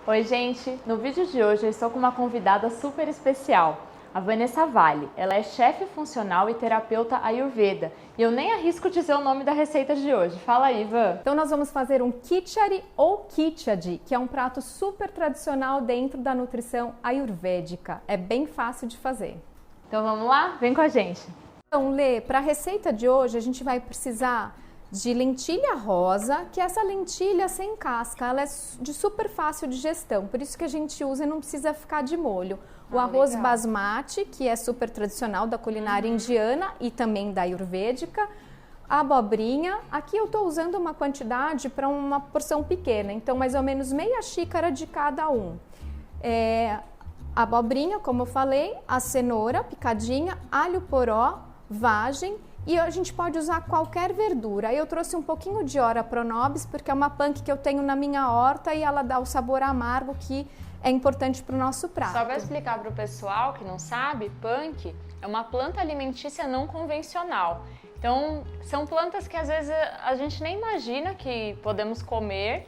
Oi gente, no vídeo de hoje eu estou com uma convidada super especial, a Vanessa Vale. Ela é chefe funcional e terapeuta Ayurveda e eu nem arrisco dizer o nome da receita de hoje. Fala aí, Van. Então nós vamos fazer um khichdi ou khichdi, que é um prato super tradicional dentro da nutrição ayurvédica. É bem fácil de fazer. Então vamos lá? Vem com a gente. Então, Lê, para a receita de hoje a gente vai precisar de lentilha rosa, que essa lentilha sem casca, ela é de super fácil digestão, por isso que a gente usa e não precisa ficar de molho. O arroz legal. basmati, que é super tradicional da culinária indiana e também da ayurvédica. A abobrinha, aqui eu estou usando uma quantidade para uma porção pequena, então mais ou menos meia xícara de cada um. A abobrinha, como eu falei, a cenoura picadinha, alho poró, vagem. E a gente pode usar qualquer verdura. Eu trouxe um pouquinho de ora pronobis, porque é uma punk que eu tenho na minha horta e ela dá o sabor amargo que é importante para o nosso prato. Só para explicar para o pessoal que não sabe, punk é uma planta alimentícia não convencional. Então, são plantas que às vezes a gente nem imagina que podemos comer.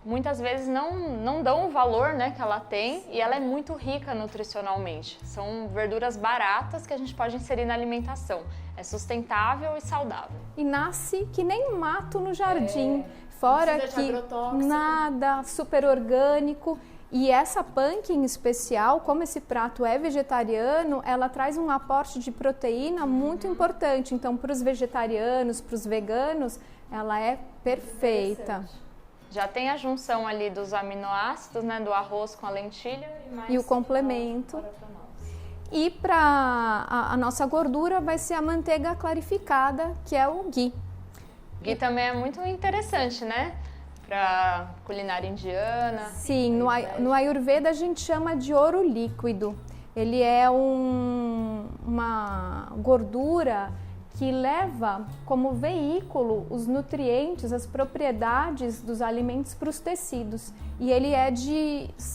Muitas vezes não dão o valor, né, que ela tem, e ela é muito rica nutricionalmente. São verduras baratas que a gente pode inserir na alimentação. É sustentável e saudável. E nasce que nem um mato no jardim, fora que nada, super orgânico. E essa punk em especial, como esse prato é vegetariano, ela traz um aporte de proteína muito importante. Então, para os vegetarianos, para os veganos, ela é perfeita. Já tem a junção ali dos aminoácidos, né, do arroz com a lentilha e o complemento. E para a nossa gordura vai ser a manteiga clarificada, que é o ghee. Ghee também é muito interessante, né? Para culinária indiana. Sim, no Ayurveda a gente chama de ouro líquido. Ele é uma gordura que leva como veículo os nutrientes, as propriedades dos alimentos para os tecidos. E ele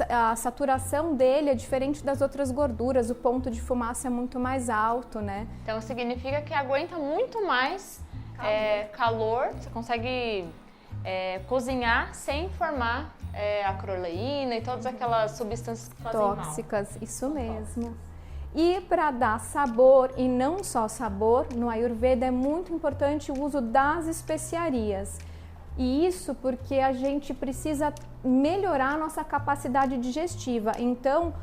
a saturação dele é diferente das outras gorduras, o ponto de fumaça é muito mais alto, né? Então significa que aguenta muito mais calor, você consegue cozinhar sem formar acroleína e todas aquelas substâncias que fazem tóxicas, mal. Isso mesmo. E para dar sabor, e não só sabor, no Ayurveda é muito importante o uso das especiarias. E isso porque a gente precisa melhorar a nossa capacidade digestiva. Então,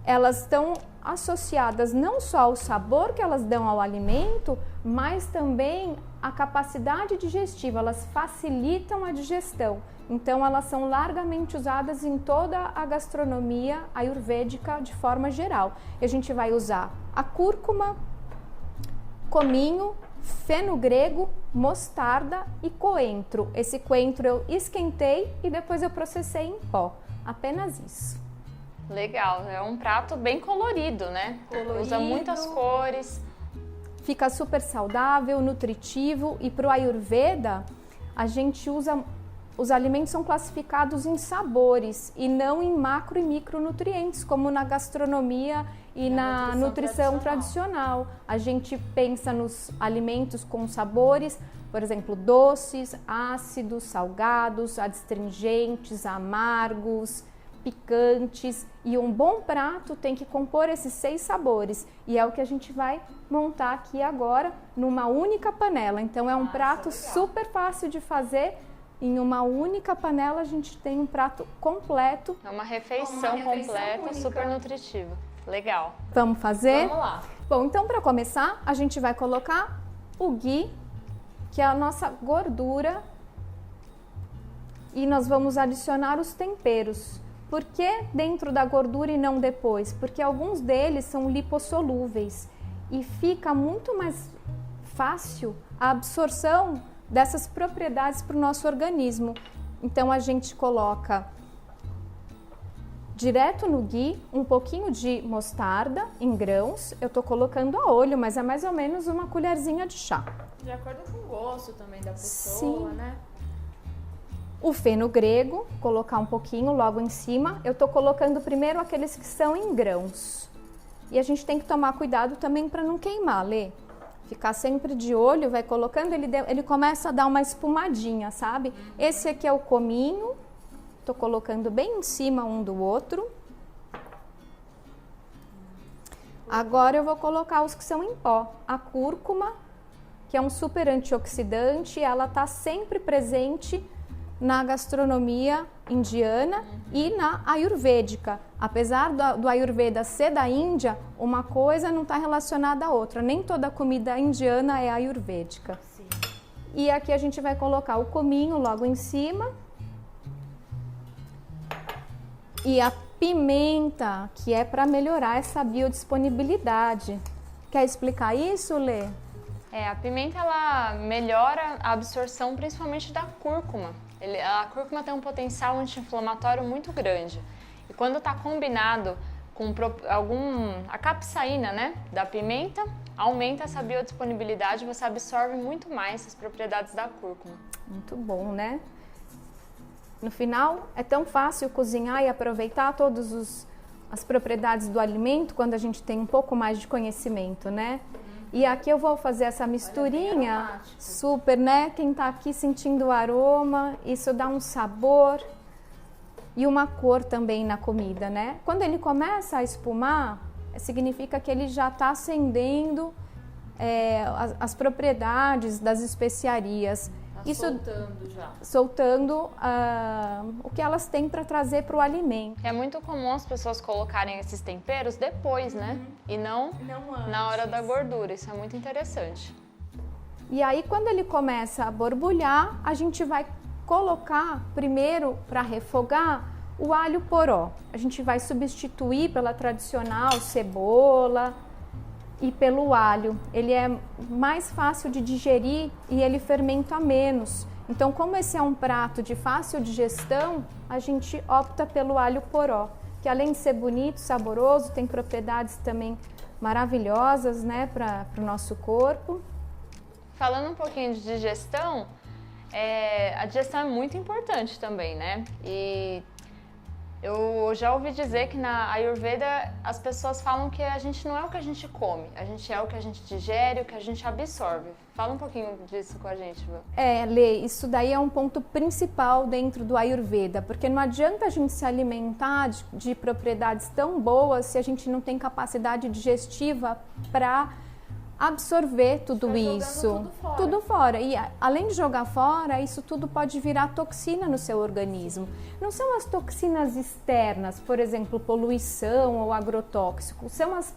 elas estão associadas não só ao sabor que elas dão ao alimento, mas também à capacidade digestiva. Elas facilitam a digestão. Então, elas são largamente usadas em toda a gastronomia ayurvédica de forma geral. E a gente vai usar a cúrcuma, cominho, feno grego, mostarda e coentro. Esse coentro eu esquentei e depois eu processei em pó. Apenas isso. Legal, é um prato bem colorido, né? Usa muitas cores. Fica super saudável, nutritivo, e para o Ayurveda a gente usa... Os alimentos são classificados em sabores e não em macro e micronutrientes, como na gastronomia e na nutrição tradicional. A gente pensa nos alimentos com sabores, por exemplo, doces, ácidos, salgados, adstringentes, amargos, picantes. E um bom prato tem que compor esses 6 sabores. E é o que a gente vai montar aqui agora numa única panela. Então é um prato super fácil de fazer. Em uma única panela a gente tem um prato completo. É uma refeição completa, única. Super nutritiva. Legal. Vamos fazer? Vamos lá. Bom, então para começar a gente vai colocar o ghee, que é a nossa gordura, e nós vamos adicionar os temperos. Por que dentro da gordura e não depois? Porque alguns deles são lipossolúveis e fica muito mais fácil a absorção dessas propriedades para o nosso organismo. Então a gente coloca direto no ghee um pouquinho de mostarda em grãos. Eu estou colocando a olho, mas é mais ou menos uma colherzinha de chá. De acordo com o gosto também da pessoa, Sim. Né? O feno grego, colocar um pouquinho logo em cima. Eu estou colocando primeiro aqueles que são em grãos. E a gente tem que tomar cuidado também para não queimar, Lê. Ficar sempre de olho, vai colocando, ele começa a dar uma espumadinha, sabe? Esse aqui é o cominho, Tô colocando bem em cima um do outro. Agora eu vou colocar os que são em pó. A cúrcuma, que é um super antioxidante, ela tá sempre presente na gastronomia indiana e na ayurvédica. Apesar do Ayurveda ser da Índia, uma coisa não está relacionada à outra. Nem toda comida indiana é ayurvédica. Sim. E aqui a gente vai colocar o cominho logo em cima. E a pimenta, que é para melhorar essa biodisponibilidade. Quer explicar isso, Lê? A pimenta ela melhora a absorção principalmente da cúrcuma. A cúrcuma tem um potencial anti-inflamatório muito grande. E quando está combinado com a capsaína, né, da pimenta, aumenta essa biodisponibilidade, você absorve muito mais as propriedades da cúrcuma. Muito bom, né? No final, é tão fácil cozinhar e aproveitar todas as propriedades do alimento quando a gente tem um pouco mais de conhecimento, né? E aqui eu vou fazer essa misturinha, super, né? Quem tá aqui sentindo o aroma, isso dá um sabor e uma cor também na comida, né? Quando ele começa a espumar, significa que ele já está acendendo as propriedades das especiarias. Isso soltando já. Soltando o que elas têm para trazer para o alimento. É muito comum as pessoas colocarem esses temperos depois, né? E não na hora da gordura. Isso é muito interessante. E aí, quando ele começa a borbulhar, a gente vai colocar primeiro, para refogar, o alho poró. A gente vai substituir pela tradicional cebola e pelo alho. Ele é mais fácil de digerir e ele fermenta menos. Então, como esse é um prato de fácil digestão, a gente opta pelo alho poró, que além de ser bonito, saboroso, tem propriedades também maravilhosas, né, para o nosso corpo. Falando um pouquinho de digestão, a digestão é muito importante também, né? E eu já ouvi dizer que na Ayurveda as pessoas falam que a gente não é o que a gente come, a gente é o que a gente digere, o que a gente absorve. Fala um pouquinho disso com a gente, Val. Lê, isso daí é um ponto principal dentro do Ayurveda, porque não adianta a gente se alimentar de propriedades tão boas se a gente não tem capacidade digestiva para absorver tudo isso. Tudo fora. E além de jogar fora, isso tudo pode virar toxina no seu organismo. Não são as toxinas externas, por exemplo, poluição ou agrotóxico, são as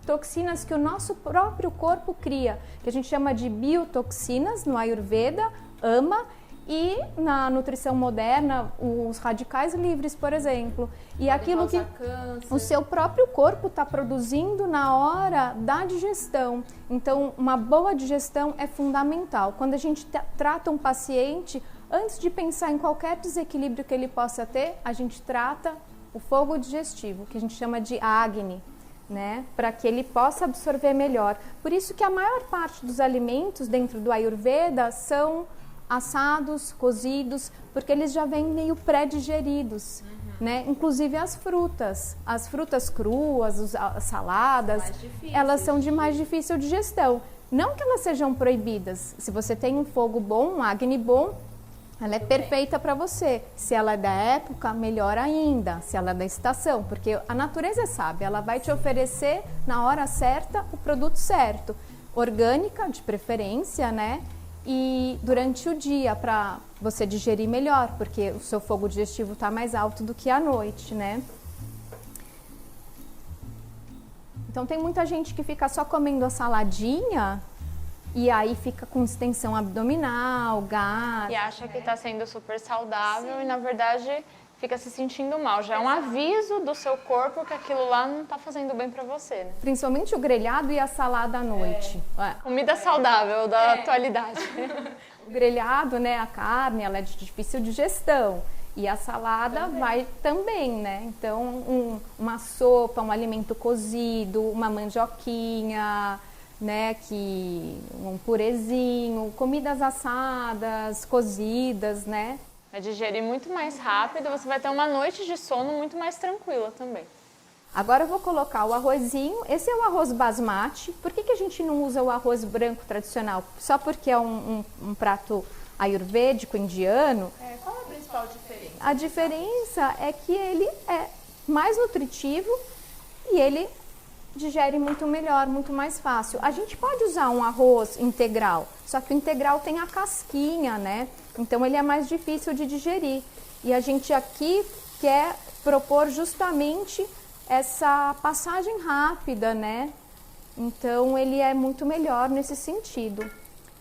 toxinas que o nosso próprio corpo cria, que a gente chama de biotoxinas no Ayurveda, AMA, e na nutrição moderna, os radicais livres, por exemplo. E aquilo que o seu próprio corpo está produzindo na hora da digestão. Então, uma boa digestão é fundamental. Quando a gente trata um paciente, antes de pensar em qualquer desequilíbrio que ele possa ter, a gente trata o fogo digestivo, que a gente chama de Agni, né? Para que ele possa absorver melhor. Por isso que a maior parte dos alimentos dentro do Ayurveda são assados, cozidos, porque eles já vêm meio pré-digeridos, né? Inclusive as frutas cruas, as saladas, elas são de mais difícil digestão. Não que elas sejam proibidas. Se você tem um fogo bom, um Agni bom, ela é perfeita para você. Se ela é da época, melhor ainda. Se ela é da estação, porque a natureza é sábia, ela vai te oferecer na hora certa o produto certo. Orgânica, de preferência, né? E durante o dia, para você digerir melhor, porque o seu fogo digestivo está mais alto do que à noite, né? Então tem muita gente que fica só comendo a saladinha e aí fica com extensão abdominal, gás. E acha que está sendo super saudável. Sim. E na verdade fica se sentindo mal. Já é um aviso do seu corpo que aquilo lá não está fazendo bem para você, né? Principalmente o grelhado e a salada à noite. Comida saudável da atualidade. O grelhado, né, a carne, ela é de difícil digestão. E a salada vai também, né? Então, uma sopa, um alimento cozido, uma mandioquinha, né, um purezinho, comidas assadas, cozidas, né? Vai digerir muito mais rápido, você vai ter uma noite de sono muito mais tranquila também. Agora eu vou colocar o arrozinho. Esse é o arroz basmati. Por que a gente não usa o arroz branco tradicional? Só porque é um prato ayurvédico indiano? Qual é a principal principal diferença? A diferença é que ele é mais nutritivo e ele digere muito melhor, muito mais fácil. A gente pode usar um arroz integral, só que o integral tem a casquinha, né? Então ele é mais difícil de digerir. E a gente aqui quer propor justamente essa passagem rápida, né? Então ele é muito melhor nesse sentido.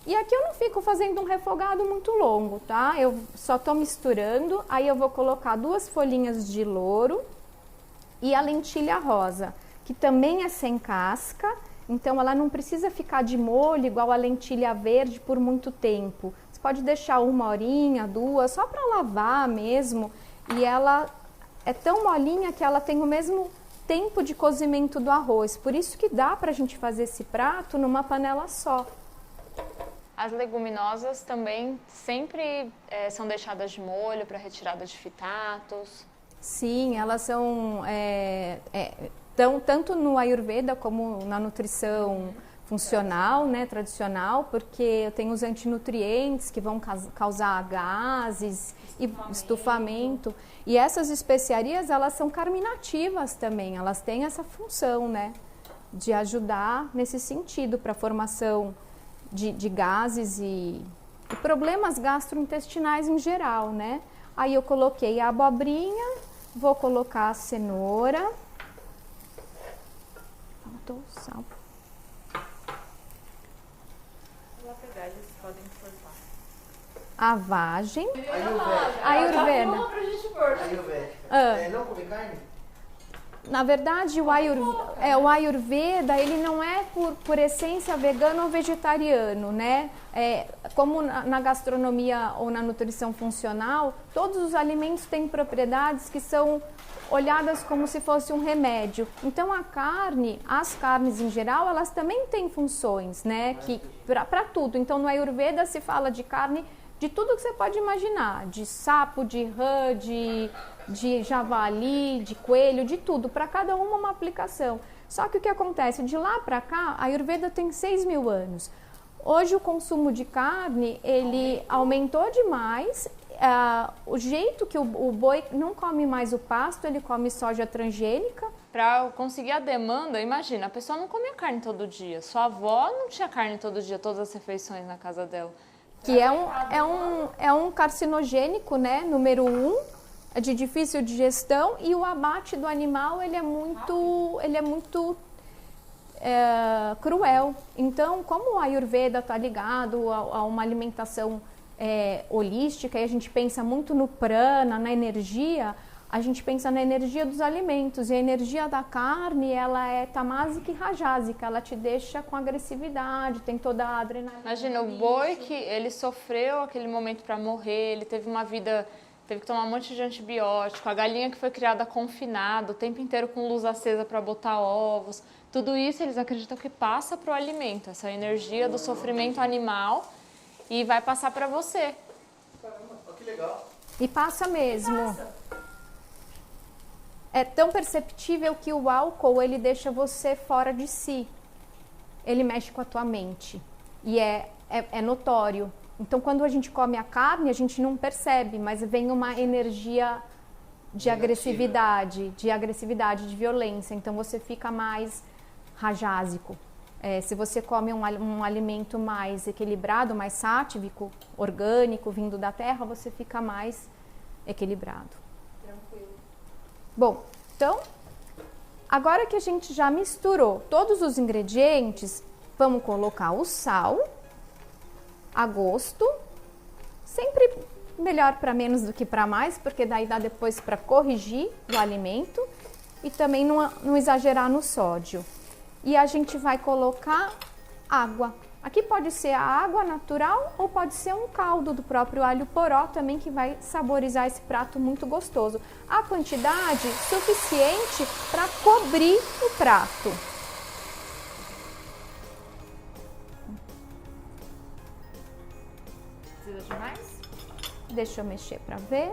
E aqui eu não fico fazendo um refogado muito longo, tá? Eu só tô misturando, aí eu vou colocar 2 folhinhas de louro e a lentilha rosa, que também é sem casca, então ela não precisa ficar de molho igual a lentilha verde por muito tempo. Você pode deixar 1 horinha, 2, só para lavar mesmo, e ela é tão molinha que ela tem o mesmo tempo de cozimento do arroz, por isso que dá pra gente fazer esse prato numa panela só. As leguminosas também sempre são deixadas de molho para retirada de fitatos. Sim, elas são tanto no Ayurveda como na nutrição funcional, né, tradicional, porque tem os antinutrientes que vão causar gases e estufamento. E essas especiarias, elas são carminativas também, elas têm essa função, né, de ajudar nesse sentido para a formação de gases e problemas gastrointestinais em geral, né. Aí eu coloquei a abobrinha, vou colocar a cenoura, faltou o sal. A vagem. Ayurveda. Não come carne? Na verdade, o Ayurveda, ele não é por essência vegano ou vegetariano, né? Como na gastronomia ou na nutrição funcional, todos os alimentos têm propriedades que são olhadas como se fosse um remédio. Então as carnes em geral, elas também têm funções, né? Que para tudo. Então no Ayurveda se fala de carne de tudo que você pode imaginar, de sapo, de rã, de javali, de coelho, de tudo, para cada uma aplicação. Só que o que acontece? De lá para cá, a Ayurveda tem 6.000 anos. Hoje o consumo de carne, ele aumentou demais. O jeito que o boi não come mais o pasto, ele come soja transgênica. Para conseguir a demanda, imagina, a pessoa não comia carne todo dia. Sua avó não tinha carne todo dia, todas as refeições na casa dela. Que é um carcinogênico, né? Número 1, é de difícil digestão, e o abate do animal ele é muito cruel. Então, como o Ayurveda está ligado a uma alimentação holística, e a gente pensa muito no prana, na energia, a gente pensa na energia dos alimentos, e a energia da carne, ela é tamásica e rajásica, ela te deixa com agressividade, tem toda a adrenalina. Imagina, o boi que ele sofreu aquele momento para morrer, ele teve uma vida, teve que tomar um monte de antibiótico, a galinha que foi criada confinada, o tempo inteiro com luz acesa para botar ovos, tudo isso eles acreditam que passa para o alimento, essa energia do sofrimento animal, e vai passar para você. Caramba, que legal. E passa mesmo. É tão perceptível que o álcool, ele deixa você fora de si. Ele mexe com a tua mente. E é notório. Então, quando a gente come a carne, a gente não percebe, mas vem uma energia de agressividade, de violência. Então, você fica mais rajásico. Se você come um alimento mais equilibrado, mais sátivico, orgânico, vindo da terra, você fica mais equilibrado. Tranquilo. Bom, então, agora que a gente já misturou todos os ingredientes, vamos colocar o sal a gosto. Sempre melhor para menos do que para mais, porque daí dá depois para corrigir o alimento, e também não exagerar no sódio. E a gente vai colocar água. Aqui pode ser a água natural ou pode ser um caldo do próprio alho poró também, que vai saborizar esse prato muito gostoso. A quantidade suficiente para cobrir o prato. Precisa de mais? Deixa eu mexer para ver.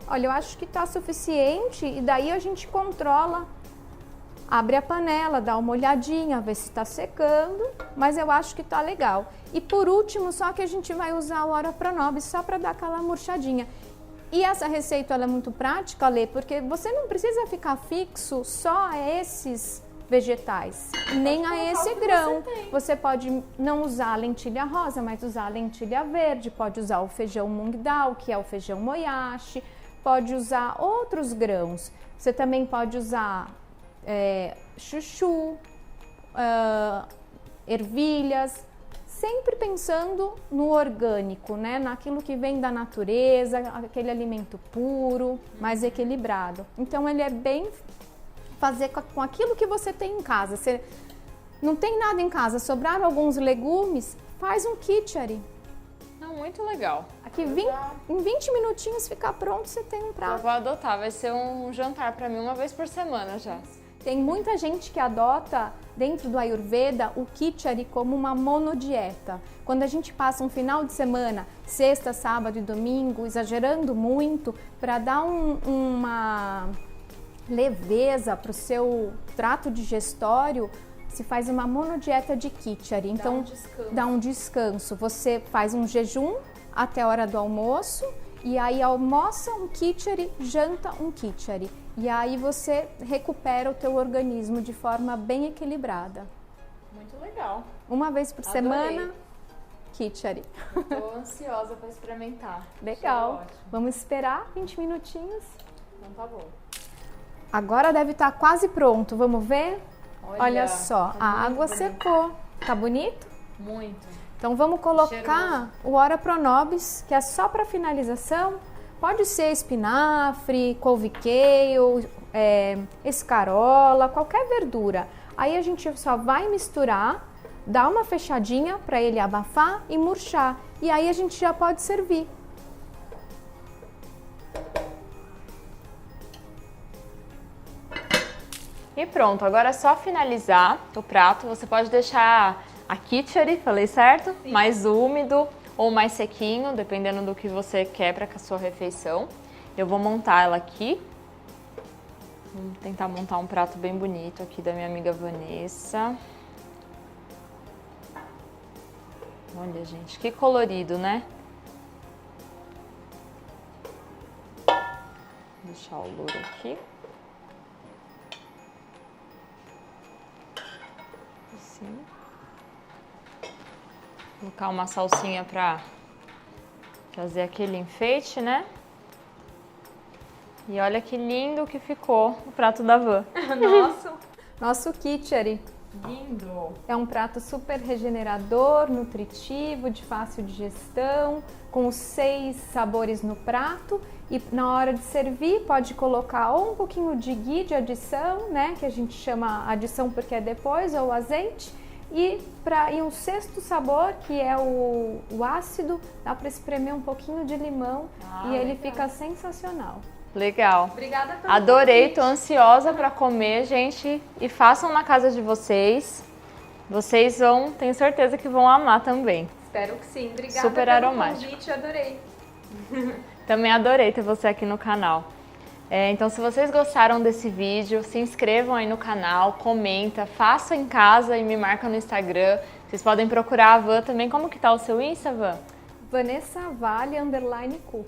Olha, eu acho que está suficiente, e daí a gente controla abre a panela, dá uma olhadinha, vê se está secando, mas eu acho que tá legal. E por último, só que a gente vai usar o ora pronobis só para dar aquela murchadinha. E essa receita ela é muito prática, Lê, porque você não precisa ficar fixo só a esses vegetais, nem a esse grão. Você pode não usar a lentilha rosa, mas usar a lentilha verde, pode usar o feijão mung dal, que é o feijão moyashi, pode usar outros grãos. Você também pode usar chuchu, ervilhas, sempre pensando no orgânico, né? Naquilo que vem da natureza, aquele alimento puro, mais equilibrado. Então ele é bem fazer com aquilo que você tem em casa. Você não tem nada em casa, sobraram alguns legumes, faz um khichdi. Não, muito legal. Aqui em 20 minutinhos fica pronto, você tem um Eu prato. vou adotar, vai ser um jantar para mim uma vez por semana já. Tem muita gente que adota dentro do Ayurveda o khichdi como uma monodieta. Quando a gente passa um final de semana, sexta, sábado e domingo, exagerando muito, para dar uma leveza para o seu trato digestório, se faz uma monodieta de khichdi. Então dá um descanso. Você faz um jejum até a hora do almoço e aí almoça um khichdi, janta um khichdi. E aí você recupera o teu organismo de forma bem equilibrada. Muito legal. Uma vez por Adorei. semana, khichdi. Tô ansiosa para experimentar. Legal. Achei ótimo. Vamos esperar 20 minutinhos. Então tá bom. Agora deve estar quase pronto. Vamos ver? Olha só, tá a muito água bonito. secou. Tá bonito? Muito. Então vamos colocar Cheiroso. o ora pronobis, que é só para finalização. Pode ser espinafre, couve-kale, escarola, qualquer verdura. Aí a gente só vai misturar, dar uma fechadinha para ele abafar e murchar. E aí a gente já pode servir. E pronto, agora é só finalizar o prato. Você pode deixar a khichdi, falei certo? Sim. Mais úmido ou mais sequinho, dependendo do que você quer para a sua refeição. Eu vou montar ela aqui. Vou tentar montar um prato bem bonito aqui da minha amiga Vanessa. Olha, gente, que colorido, né? Vou deixar o louro aqui. Assim. Vou colocar uma salsinha para fazer aquele enfeite, né? E olha que lindo que ficou o prato da Van. Nosso khichdi. Lindo! É um prato super regenerador, nutritivo, de fácil digestão, com os 6 sabores no prato. E na hora de servir, pode colocar ou um pouquinho de ghee de adição, né? Que a gente chama adição porque é depois, ou azeite. E um sexto sabor, que é o ácido, dá para espremer um pouquinho de limão e ele fica sensacional. Legal. Obrigada pelo Adorei, convite. tô ansiosa para comer, gente. E façam na casa de vocês. Vocês vão, tenho certeza que vão amar também. Espero que sim. Obrigada Super pelo aromático. convite, adorei. Também adorei ter você aqui no canal. Então, se vocês gostaram desse vídeo, se inscrevam aí no canal, comenta, faça em casa e me marca no Instagram. Vocês podem procurar a Van também. Como que tá o seu Insta, Van? Vanessa Vale _cook.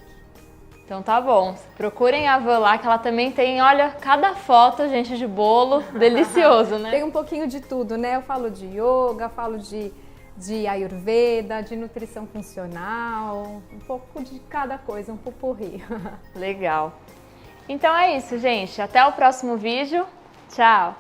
Então tá bom, procurem a Van lá, que ela também tem, olha, cada foto, gente, de bolo, delicioso, né? Tem um pouquinho de tudo, né? Eu falo de yoga, falo de Ayurveda, de nutrição funcional, um pouco de cada coisa, um pupurri. Legal. Então é isso, gente. Até o próximo vídeo. Tchau!